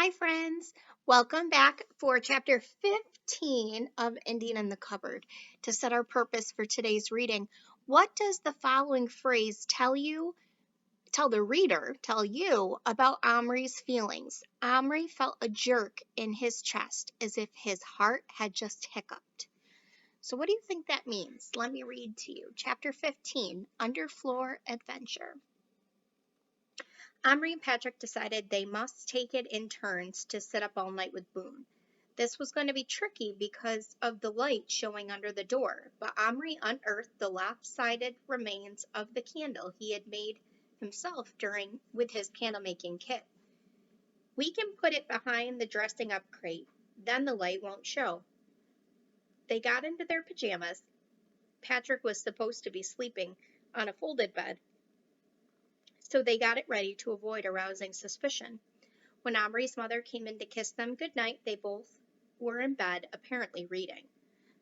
Hi, friends. Welcome back for chapter 15 of Indian in the Cupboard. To set our purpose for today's reading, what does the following phrase tell you about Omri's feelings? Omri felt a jerk in his chest as if his heart had just hiccuped. So, what do you think that means? Let me read to you. Chapter 15, Underfloor Adventure. Omri and Patrick decided they must take it in turns to sit up all night with Boone. This was going to be tricky because of the light showing under the door, but Omri unearthed the lopsided remains of the candle he had made himself with his candle making kit. We can put it behind the dressing up crate, then the light won't show. They got into their pajamas. Patrick was supposed to be sleeping on a folded bed, so they got it ready to avoid arousing suspicion. When Omri's mother came in to kiss them goodnight, they both were in bed, apparently reading.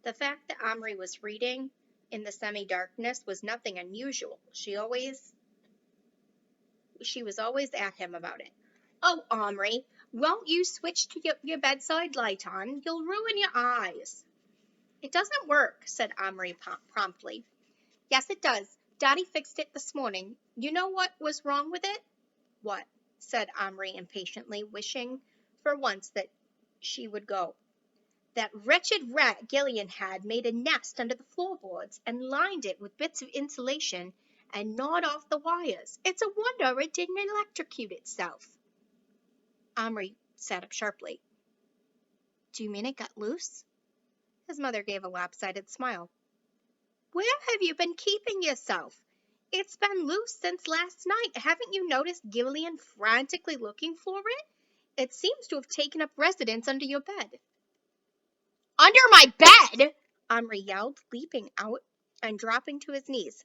The fact that Omri was reading in the semi-darkness was nothing unusual. She was always at him about it. "Oh, Omri, won't you switch to your bedside light on? You'll ruin your eyes." "It doesn't work," said Omri promptly. "Yes, it does. Daddy fixed it this morning. You know what was wrong with it?" "What?" said Omri impatiently, wishing for once that she would go. "That wretched rat Gillian had made a nest under the floorboards and lined it with bits of insulation and gnawed off the wires. It's a wonder it didn't electrocute itself." Omri sat up sharply. "Do you mean it got loose?" His mother gave a lopsided smile. "Where have you been keeping yourself? It's been loose since last night. Haven't you noticed Gillian frantically looking for it? It seems to have taken up residence under your bed." "Under my bed!" Omri yelled, leaping out and dropping to his knees.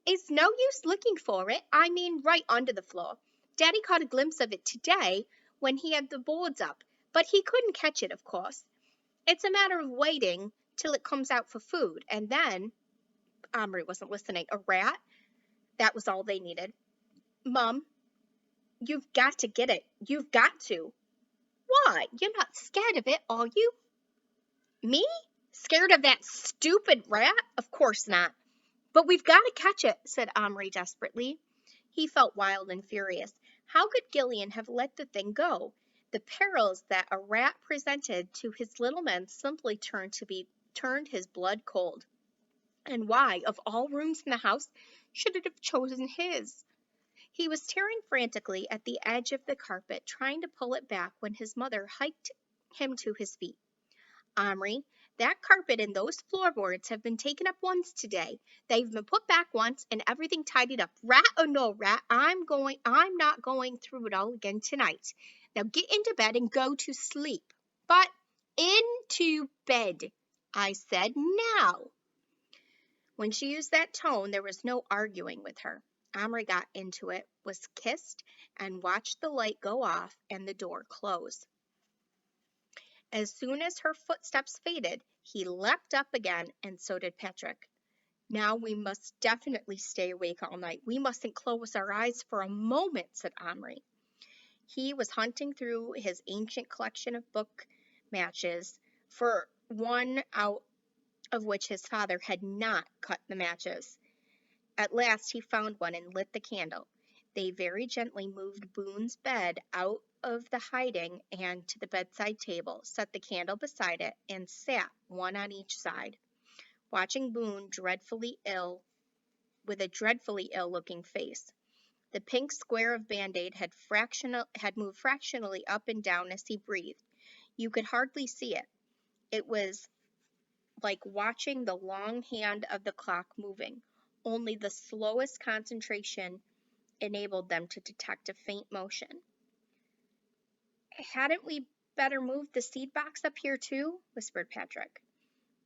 "It's no use looking for it. I mean right under the floor. Daddy caught a glimpse of it today when he had the boards up, but he couldn't catch it, of course. It's a matter of waiting till it comes out for food, and then—" Omri wasn't listening. "A rat? That was all they needed. Mom, you've got to get it. You've got to." "Why? You're not scared of it, are you?" "Me? Scared of that stupid rat? Of course not. But we've got to catch it," said Omri desperately. He felt wild and furious. How could Gillian have let the thing go? The perils that a rat presented to his little men simply turned his blood cold. And why, of all rooms in the house, should it have chosen his? He was tearing frantically at the edge of the carpet, trying to pull it back when his mother hiked him to his feet. "Omri, that carpet and those floorboards have been taken up once today. They've been put back once and everything tidied up. Rat or no rat, I'm not going through it all again tonight. Now get into bed and go to sleep." "But into bed, I said now." When she used that tone, there was no arguing with her. Omri got into it, was kissed, and watched the light go off and the door close. As soon as her footsteps faded, he leapt up again, and so did Patrick. "Now we must definitely stay awake all night. We mustn't close our eyes for a moment," said Omri. He was hunting through his ancient collection of book matches for one out of which his father had not cut the matches. At last he found one and lit the candle. They very gently moved Boone's bed out of the hiding and to the bedside table, set the candle beside it, and sat, one on each side, watching Boone with a dreadfully ill-looking face. The pink square of Band-Aid had moved fractionally up and down as he breathed. You could hardly see it. It was like watching the long hand of the clock moving. Only the slowest concentration enabled them to detect a faint motion. "Hadn't we better move the seed box up here too?" whispered Patrick.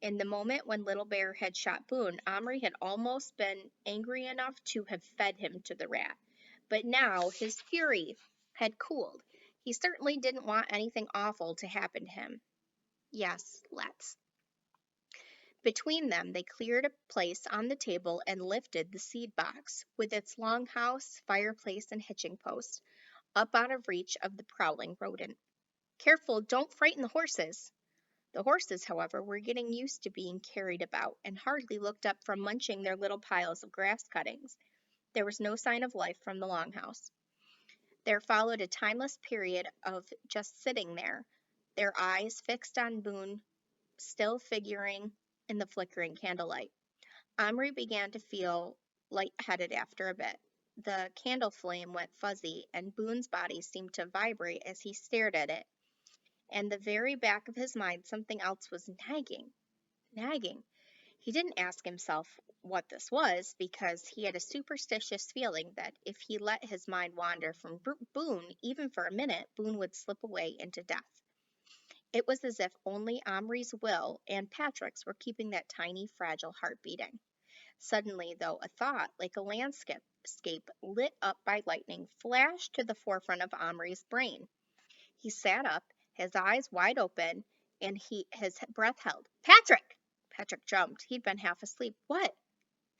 In the moment when Little Bear had shot Boone, Omri had almost been angry enough to have fed him to the rat. But now his fury had cooled. He certainly didn't want anything awful to happen to him. "Yes, let's." Between them, they cleared a place on the table and lifted the seed box, with its long house, fireplace, and hitching post. up out of reach of the prowling rodent. Careful, don't frighten the horses. The horses, however, were getting used to being carried about and hardly looked up from munching their little piles of grass cuttings. There was no sign of life from the longhouse. There followed a timeless period of just sitting there, their eyes fixed on Boone, still figuring in the flickering candlelight. Omri began to feel light-headed after a bit. The candle flame went fuzzy, and Boone's body seemed to vibrate as he stared at it. And the very back of his mind, something else was nagging. He didn't ask himself what this was because he had a superstitious feeling that if he let his mind wander from Boone, even for a minute, Boone would slip away into death. It was as if only Omri's will and Patrick's were keeping that tiny, fragile heart beating. Suddenly, though, a thought, like a landscape lit up by lightning, flashed to the forefront of Omri's brain. He sat up, his eyes wide open, and his breath held. Patrick! Patrick jumped. He'd been half asleep. What?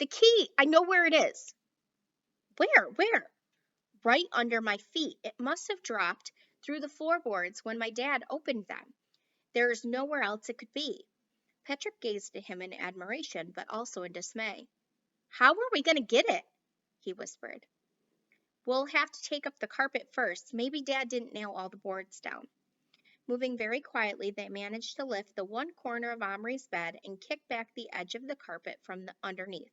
The key! I know where it is. Where? Right under my feet. It must have dropped through the floorboards when my dad opened them. There is nowhere else it could be. Patrick gazed at him in admiration, but also in dismay. How are we going to get it? He whispered. We'll have to take up the carpet first. Maybe Dad didn't nail all the boards down. Moving very quietly, they managed to lift the one corner of Omri's bed and kick back the edge of the carpet from underneath.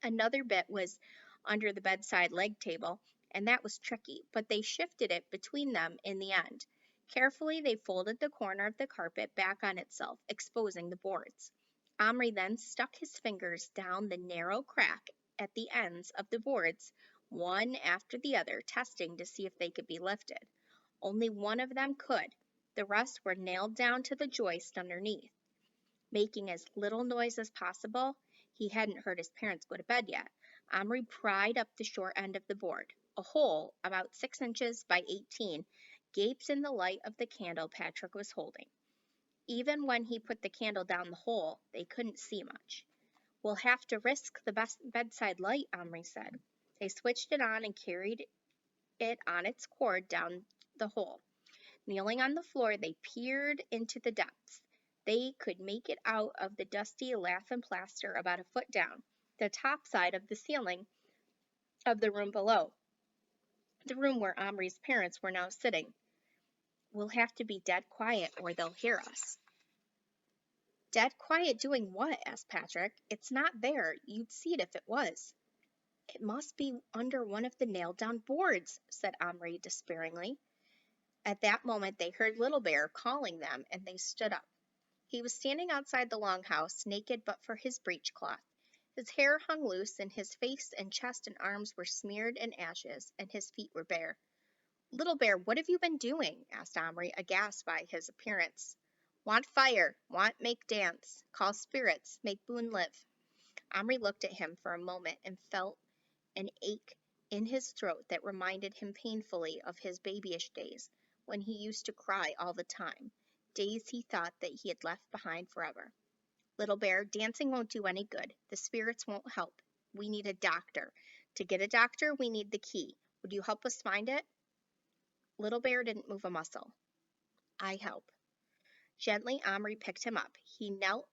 Another bit was under the bedside leg table, and that was tricky, but they shifted it between them in the end. Carefully, they folded the corner of the carpet back on itself, exposing the boards. Omri then stuck his fingers down the narrow crack at the ends of the boards, one after the other, testing to see if they could be lifted. Only one of them could. The rest were nailed down to the joist underneath. Making as little noise as possible, he hadn't heard his parents go to bed yet, Omri pried up the short end of the board. A hole, about 6 inches by 18, gaped in the light of the candle Patrick was holding. Even when he put the candle down the hole, they couldn't see much. We'll have to risk the bedside light, Omri said. They switched it on and carried it on its cord down the hole. Kneeling on the floor, they peered into the depths. They could make it out of the dusty lath and plaster about a foot down, the top side of the ceiling of the room below, the room where Omri's parents were now sitting. We'll have to be dead quiet or they'll hear us. Dead quiet doing what? Asked Patrick. It's not there. You'd see it if it was. It must be under one of the nailed down boards, said Omri despairingly. At that moment they heard Little Bear calling them, and they stood up. He was standing outside the longhouse, naked but for his breechcloth. His hair hung loose, and his face and chest and arms were smeared in ashes, and his feet were bare. Little Bear, what have you been doing? Asked Omri, aghast by his appearance. Want fire, want make dance, call spirits, make Boone live. Omri looked at him for a moment and felt an ache in his throat that reminded him painfully of his babyish days, when he used to cry all the time, days he thought that he had left behind forever. Little Bear, dancing won't do any good. The spirits won't help. We need a doctor. To get a doctor, we need the key. Would you help us find it? Little Bear didn't move a muscle. I help. Gently, Omri picked him up. He knelt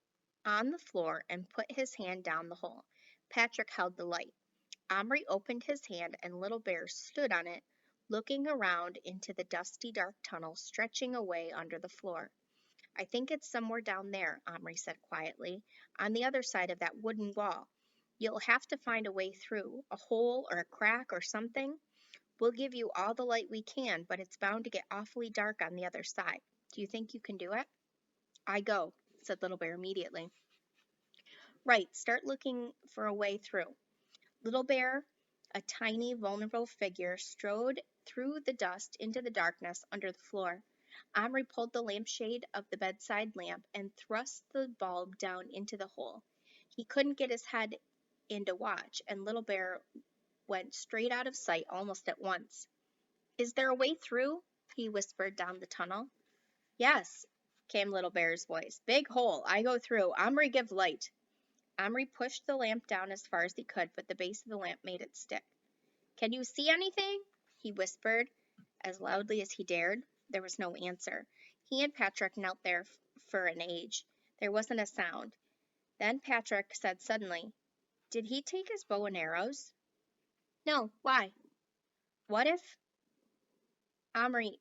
on the floor and put his hand down the hole. Patrick held the light. Omri opened his hand, and Little Bear stood on it, looking around into the dusty, dark tunnel stretching away under the floor. I think it's somewhere down there, Omri said quietly, on the other side of that wooden wall. You'll have to find a way through, a hole or a crack or something. We'll give you all the light we can, but it's bound to get awfully dark on the other side. Do you think you can do it? I go, said Little Bear immediately. Right, start looking for a way through. Little Bear, a tiny, vulnerable figure, strode through the dust into the darkness under the floor. Omri pulled the lampshade of the bedside lamp and thrust the bulb down into the hole. He couldn't get his head in to watch, and Little Bear went straight out of sight almost at once. Is there a way through? He whispered down the tunnel. Yes, came Little Bear's voice. Big hole. I go through. Omri, give light. Omri pushed the lamp down as far as he could, but the base of the lamp made it stick. Can you see anything? He whispered. as loudly as he dared. There was no answer. He and Patrick knelt there for an age. There wasn't a sound. Then Patrick said suddenly, "Did he take his bow and arrows?" "No, why?" "What if, Omri,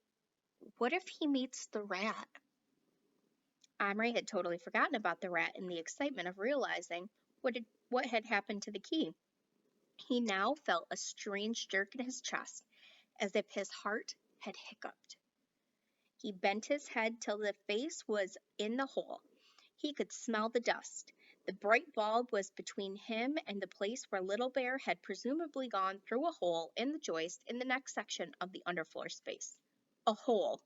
what if he meets the rat?" Omri had totally forgotten about the rat in the excitement of realizing what had happened to the key. He now felt a strange jerk in his chest, as if his heart had hiccuped. He bent his head till the face was in the hole. He could smell the dust. The bright bulb was between him and the place where Little Bear had presumably gone through a hole in the joist in the next section of the underfloor space. A hole.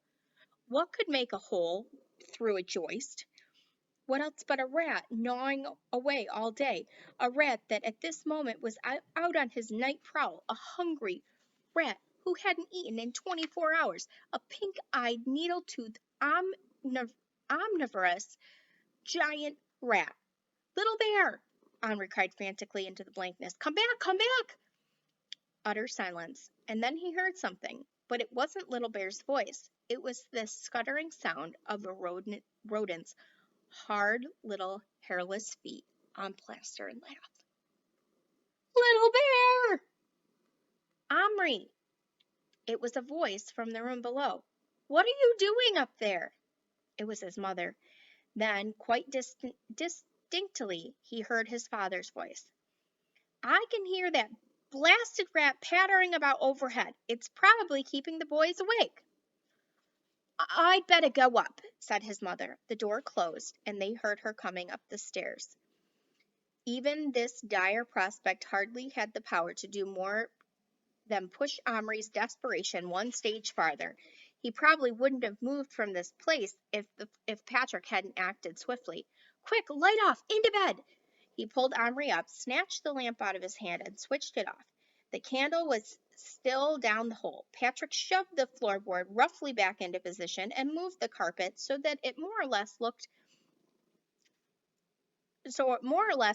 What could make a hole through a joist? What else but a rat gnawing away all day? A rat that at this moment was out on his night prowl, a hungry rat who hadn't eaten in 24 hours, a pink-eyed, needle-toothed, omnivorous giant rat. "Little Bear!" Omri cried frantically into the blankness. "Come back! Come back!" Utter silence, and then he heard something, but it wasn't Little Bear's voice. It was the scuttering sound of a rodent's hard little hairless feet on plaster and lath. "Little Bear!" "Omri!" It was a voice from the room below. "What are you doing up there?" It was his mother. Then, quite distinctly, he heard his father's voice. "I can hear that blasted rat pattering about overhead. It's probably keeping the boys awake." "I'd better go up," said his mother. The door closed, and they heard her coming up the stairs. Even this dire prospect hardly had the power to do more than push Omri's desperation one stage farther. He probably wouldn't have moved from this place if Patrick hadn't acted swiftly. "Quick, light off! Into bed!" He pulled Omri up, snatched the lamp out of his hand, and switched it off. The candle was still down the hole. Patrick shoved the floorboard roughly back into position and moved the carpet so it more or less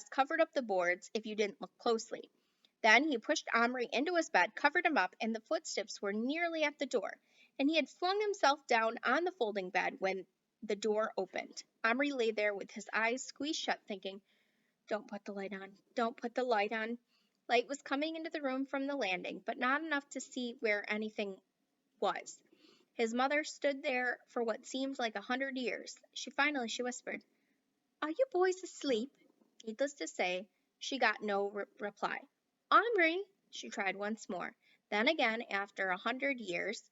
covered up the boards if you didn't look closely. Then he pushed Omri into his bed, covered him up, and the footsteps were nearly at the door, and he had flung himself down on the folding bed when the door opened. Omri lay there with his eyes squeezed shut, thinking, "Don't put the light on. Don't put the light on." Light was coming into the room from the landing, but not enough to see where anything was. His mother stood there for what seemed like 100 years. Finally she whispered, "Are you boys asleep?" Needless to say, she got no reply. "Omri," she tried once more. Then again, after 100 years,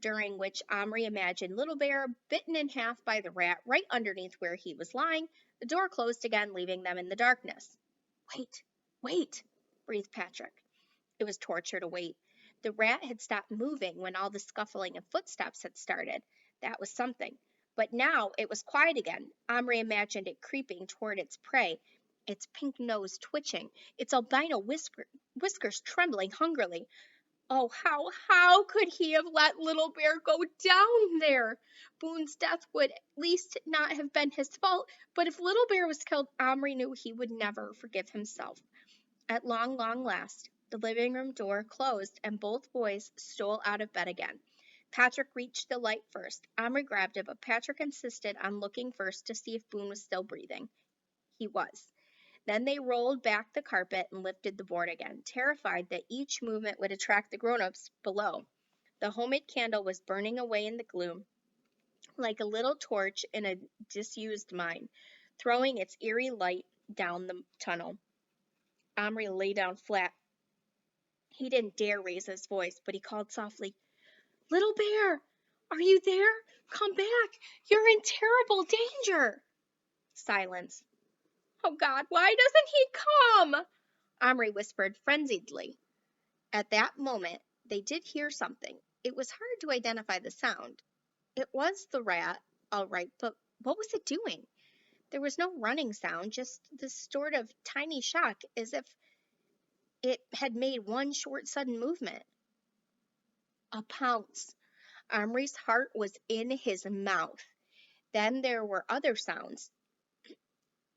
during which Omri imagined Little Bear bitten in half by the rat right underneath where he was lying, the door closed again, leaving them in the darkness. "Wait, wait," breathed Patrick. It was torture to wait. The rat had stopped moving when all the scuffling and footsteps had started. That was something. But now it was quiet again. Omri imagined it creeping toward its prey, its pink nose twitching, its albino whiskers trembling hungrily. Oh, how could he have let Little Bear go down there? Boone's death would at least not have been his fault, but if Little Bear was killed, Omri knew he would never forgive himself. At long last, the living room door closed and both boys stole out of bed again. Patrick reached the light first. Omri grabbed it, but Patrick insisted on looking first to see if Boone was still breathing. He was. Then they rolled back the carpet and lifted the board again, terrified that each movement would attract the grown-ups below. The homemade candle was burning away in the gloom, like a little torch in a disused mine, throwing its eerie light down the tunnel. Omri lay down flat. He didn't dare raise his voice, but he called softly, "Little Bear, are you there? Come back! You're in terrible danger!" Silence. "Oh God, why doesn't he come?" Omri whispered frenziedly. At that moment, they did hear something. It was hard to identify the sound. It was the rat, all right, but what was it doing? There was no running sound, just this sort of tiny shock, as if it had made one short, sudden movement. A pounce. Omri's heart was in his mouth. Then there were other sounds.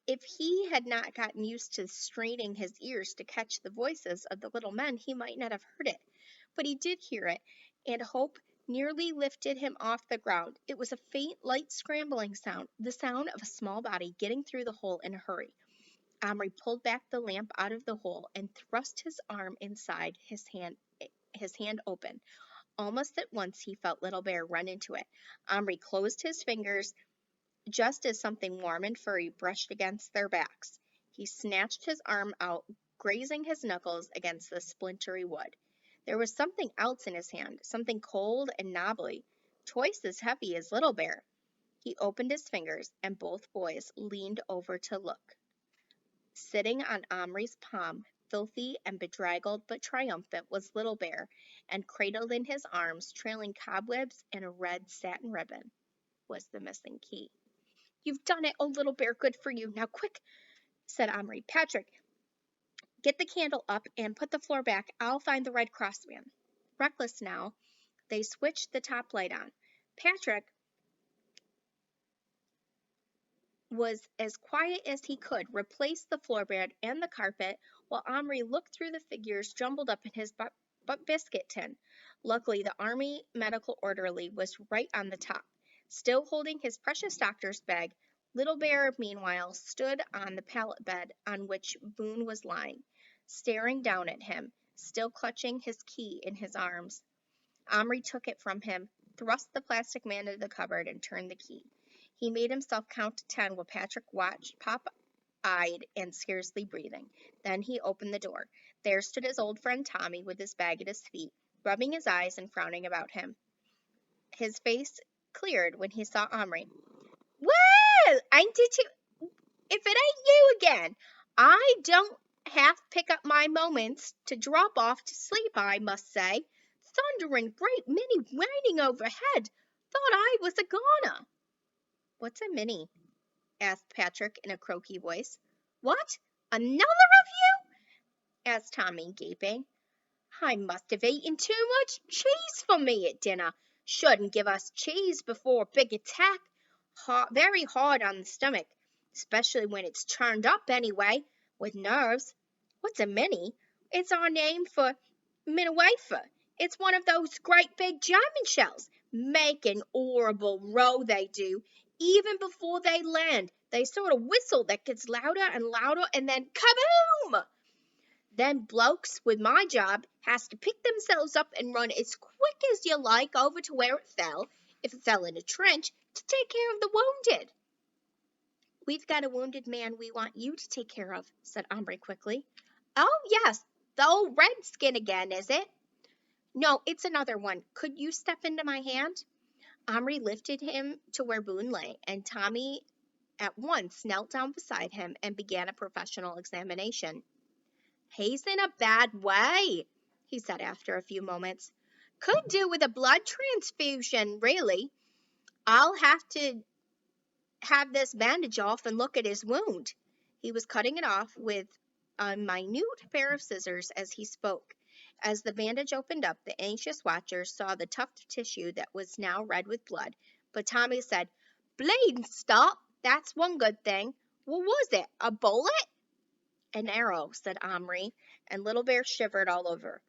If he had not gotten used to straining his ears to catch the voices of the little men, he might not have heard it. But he did hear it, and hope nearly lifted him off the ground. It was a faint, light scrambling sound, the sound of a small body getting through the hole in a hurry. Omri pulled back the lamp out of the hole and thrust his arm inside, his hand open. Almost at once he felt Little Bear run into it. Omri closed his fingers just as something warm and furry brushed against their backs. He snatched his arm out, grazing his knuckles against the splintery wood. There was something else in his hand, something cold and knobbly, twice as heavy as Little Bear. He opened his fingers, and both boys leaned over to look. Sitting on Omri's palm, filthy and bedraggled but triumphant, was Little Bear, and cradled in his arms, trailing cobwebs and a red satin ribbon, was the missing key. "You've done it, oh Little Bear, good for you. Now quick," said Omri. "Patrick, get the candle up and put the floor back. I'll find the Red Cross man." Reckless now, they switched the top light on. Patrick was as quiet as he could, replaced the floorboard and the carpet, while Omri looked through the figures jumbled up in his biscuit tin. Luckily, the army medical orderly was right on the top, still holding his precious doctor's bag. Little Bear, meanwhile, stood on the pallet bed on which Boone was lying, staring down at him, still clutching his key in his arms. Omri took it from him, thrust the plastic man into the cupboard, and turned the key. He made himself count to 10 while Patrick watched, pop-eyed and scarcely breathing. Then he opened the door. There stood his old friend Tommy with his bag at his feet, rubbing his eyes and frowning about him. His face cleared when he saw Omri. "Well, ain't it if it ain't you again? I don't half pick up my moments to drop off to sleep, I must say. Thunder and great many raining overhead. Thought I was a goner." "What's a mini?" asked Patrick in a croaky voice. "What? Another of you?" asked Tommy, gaping. "I must have eaten too much cheese for me at dinner. Shouldn't give us cheese before a big attack. Very hard on the stomach, especially when it's turned up anyway, with nerves. What's a mini? It's our name for minnie wafer. It's one of those great big German shells. Make an horrible row, they do. Even before they land, they sort of whistle that gets louder and louder, and then kaboom! Then blokes with my job has to pick themselves up and run as quick as you like over to where it fell, if it fell in a trench, to take care of the wounded." "We've got a wounded man we want you to take care of," said Omri quickly. "Oh, yes, the old redskin again, is it?" "No, it's another one. Could you step into my hand?" Omri lifted him to where Boone lay, and Tommy at once knelt down beside him and began a professional examination. "He's in a bad way," he said after a few moments. "Could do with a blood transfusion, really. I'll have to have this bandage off and look at his wound." He was cutting it off with a minute pair of scissors as he spoke. As the bandage opened up, the anxious watchers saw the tuft of tissue that was now red with blood, but Tommy said, "Bleeding stop. That's one good thing. What was it, a bullet?" "An arrow," said Omri, and Little Bear shivered all over.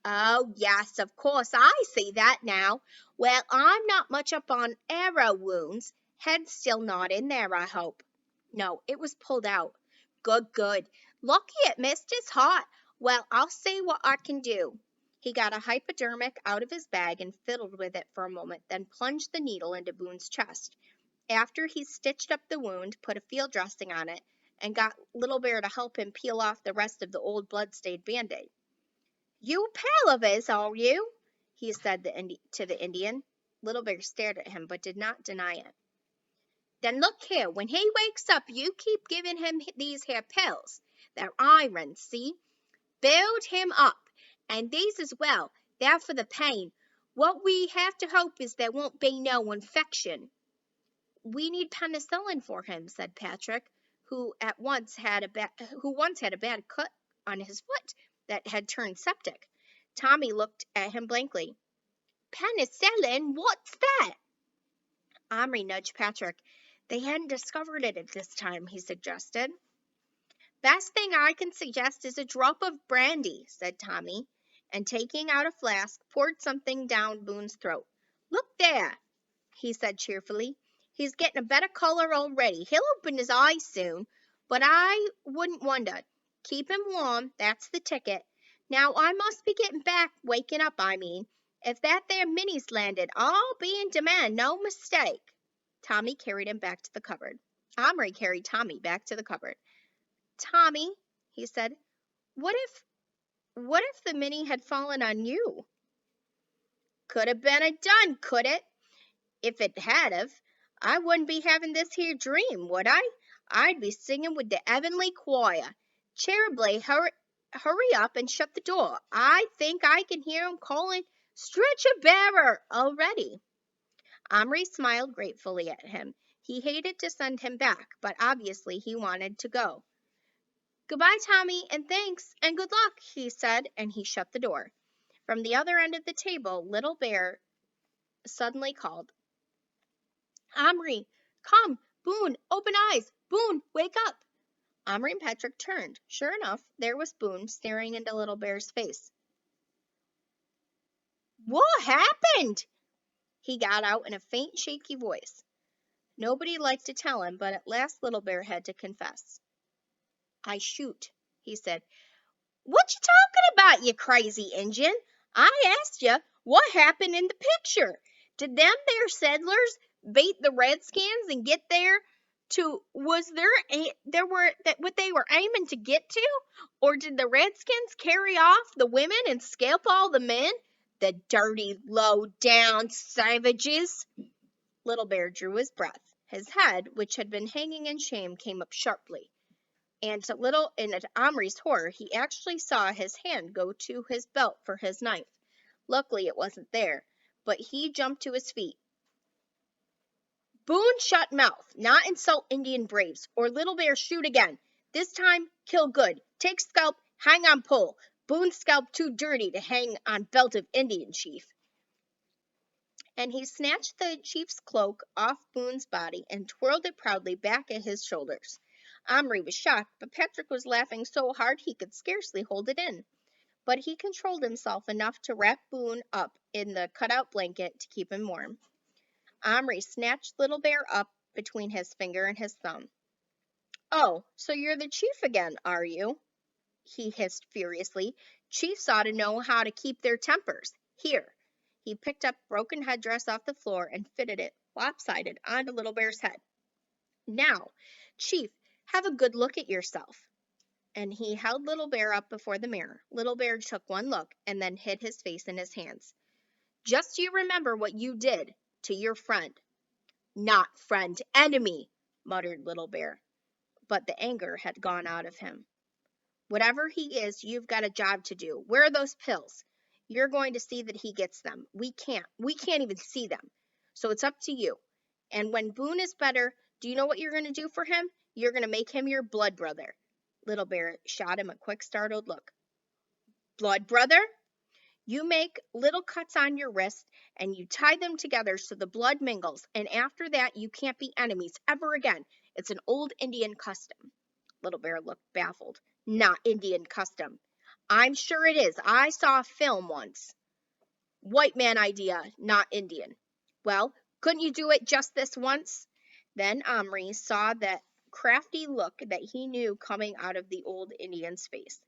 "Oh, yes, of course, I see that now. Well, I'm not much up on arrow wounds. Head's still not in there, I hope." "No, it was pulled out." "Good, good. Lucky it missed his heart. Well, I'll see what I can do." He got a hypodermic out of his bag and fiddled with it for a moment, then plunged the needle into Boone's chest. After he stitched up the wound, put a field dressing on it, and got Little Bear to help him peel off the rest of the old blood-stained Band-Aid. "You a pal of his, are you?" he said to the Indian. Little Bear stared at him, but did not deny it. "Then look here, when he wakes up, you keep giving him these here pills. They're iron, see? Build him up. And these as well. They're for the pain. What we have to hope is there won't be no infection." "We need penicillin for him," said Patrick, who once had a bad cut on his foot that had turned septic. Tommy looked at him blankly. "Penicillin? What's that?" Omri nudged Patrick. "They hadn't discovered it at this time," he suggested. "Best thing I can suggest is a drop of brandy," said Tommy, and taking out a flask, poured something down Boone's throat. Look there, he said cheerfully. He's getting a better color already. He'll open his eyes soon, but I wouldn't wonder. Keep him warm, that's the ticket. Now I must be getting back, waking up, I mean. If that there Minnie's landed, I'll be in demand, no mistake. Tommy carried him back to the cupboard. Omri carried Tommy back to the cupboard. Tommy, he said, what if the Minnie had fallen on you? Could have been a done, could it? If it had of, I wouldn't be having this here dream, would I? I'd be singing with the heavenly choir. Cherubly, hurry up and shut the door. I think I can hear him calling, Stretcher bearer, already. Omri smiled gratefully at him. He hated to send him back, but obviously he wanted to go. Goodbye, Tommy, and thanks, and good luck, he said, and he shut the door. From the other end of the table, Little Bear suddenly called, Omri, come, Boone, open eyes, Boone, wake up. Omri and Patrick turned. Sure enough, there was Boone staring into Little Bear's face. What happened? He got out in a faint, shaky voice. Nobody liked to tell him, but at last Little Bear had to confess. I shoot, he said. What you talking about, you crazy Injun? I asked you what happened in the picture. Did them there settlers beat the Redskins and get there to what they were aiming to get to? Or did the Redskins carry off the women and scalp all the men? The dirty, low-down savages. Little Bear drew his breath. His head, which had been hanging in shame, came up sharply. And to Omri's horror, he actually saw his hand go to his belt for his knife. Luckily, it wasn't there, but he jumped to his feet. Boone, shut mouth, not insult Indian braves, or Little Bear shoot again. This time, kill good. Take scalp, hang on pole. Boone's scalp too dirty to hang on belt of Indian chief. And he snatched the chief's cloak off Boone's body and twirled it proudly back at his shoulders. Omri was shocked, but Patrick was laughing so hard he could scarcely hold it in. But he controlled himself enough to wrap Boone up in the cutout blanket to keep him warm. Omri snatched Little Bear up between his finger and his thumb. Oh, so you're the chief again, are you? He hissed furiously. Chiefs ought to know how to keep their tempers. Here. He picked up broken headdress off the floor and fitted it, lopsided, onto Little Bear's head. Now, Chief, have a good look at yourself. And he held Little Bear up before the mirror. Little Bear took one look and then hid his face in his hands. Just you remember what you did to your friend. Not friend, enemy, muttered Little Bear. But the anger had gone out of him. Whatever he is, you've got a job to do. Where are those pills? You're going to see that he gets them. We can't even see them. So it's up to you. And when Boone is better, do you know what you're going to do for him? You're going to make him your blood brother. Little Bear shot him a quick, startled look. Blood brother? You make little cuts on your wrist and you tie them together so the blood mingles. And after that, you can't be enemies ever again. It's an old Indian custom. Little Bear looked baffled. Not Indian custom. I'm sure it is. I saw a film once. White man idea, not Indian. Well, couldn't you do it just this once? Then Omri saw that crafty look that he knew coming out of the old Indian's face.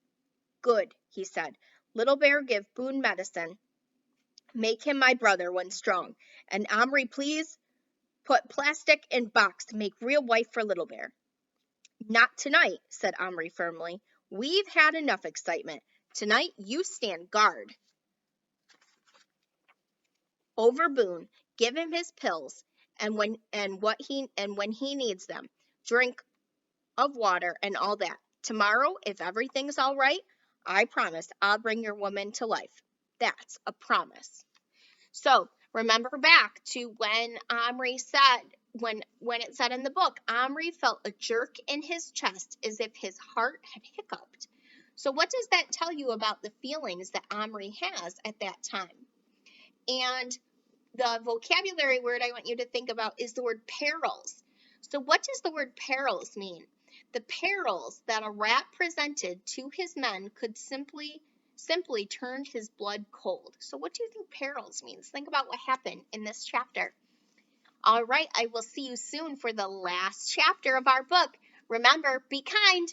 Good, he said. Little Bear, give Boone medicine. Make him my brother when strong. And Omri, please put plastic in box to make real wife for Little Bear. Not tonight, said Omri firmly. We've had enough excitement. Tonight you stand guard over Boone, give him his pills, and when he needs them, drink of water and all that. Tomorrow, if everything's all right, I promise I'll bring your woman to life. That's a promise. So remember back to when Omri said, when it said in the book, Omri felt a jerk in his chest as if his heart had hiccuped. So what does that tell you about the feelings that Omri has at that time? And the vocabulary word I want you to think about is the word perils. So what does the word perils mean? The perils that a rat presented to his men could simply simply turned his blood cold. So what do you think perils means? Think about what happened in this chapter. All right, I will see you soon for the last chapter of our book. Remember, be kind.